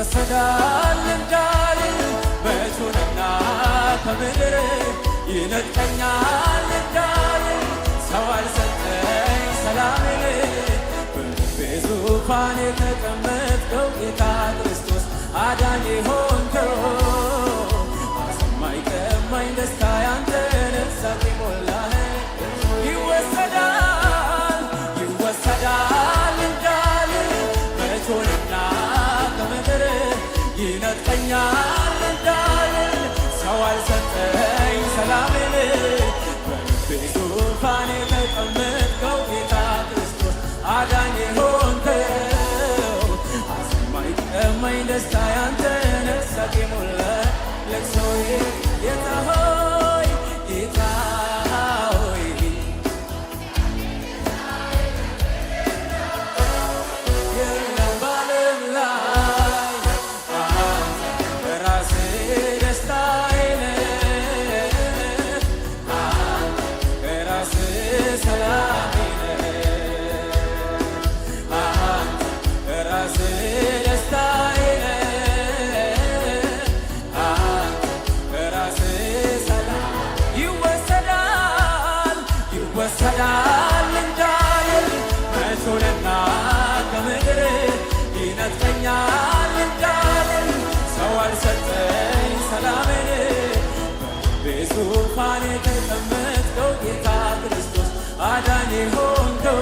ይወሰዳል እንዳልል መቱንና ከምድር ይነጥቀኛል እንዳልል ሰው አልሰጠኝ ሰላሜን በልቤ ዙፋን የተቀመጥከው ጌታ ክርስቶስ አዳኝ ሆንከው አሰማኝ ቀማኝ ደስታ ያንተን ሳቅ ሞላህ ይወሰዳል እንዳልል መቶንና ከምድር ይነጥቀኛል እንዳልል ሰው አልሰጠኝ ሰላሜን በልቤ ዙፋን የተቀመጥከው ጌታ ክርስቶስ አዳኝ ሆንከው አሰማኝ ቀማኝ ደስታ ያንተን ሳቅ ሞላህ ለቅሶዬ ጌታ ሆይ ጌታ ሆይ የለም በዓለም ላይ አንተ ራስህ ደስታዬ ነህ አንተ ራስህ ሰላሜ ነህ አንተ ራስህ ደስታዬ ይወሰዳል እንዳልል መቶንና ከምድር ይነጥቀኛል እንዳልል ሰው አልሰጠኝ ሰላሜን በልቤ ዙፋን የተቀመጥከው ጌታ ክርስቶስ አዳኝ ሆንከው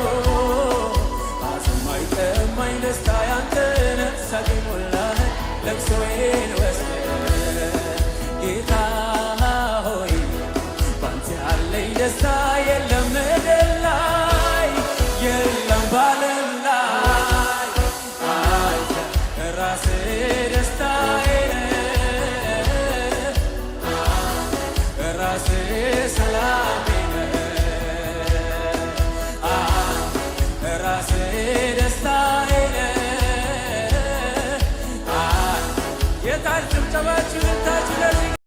አሰማኝ ቀማኝ ደስታ ያንተን ሳቅ ሞላህ ለቅሶዬን ወስደህ ጌታ ሆይ ባንተ ያለኝ ደስታ የለም ምድር ላይ የለም በዓለም ላይ አንተ ራስህ ደስታዬ ነህ ራስህ ሰላሜ ነህ ራስህ ደስታዬ ነህ የታል ጭብጨባችሁ?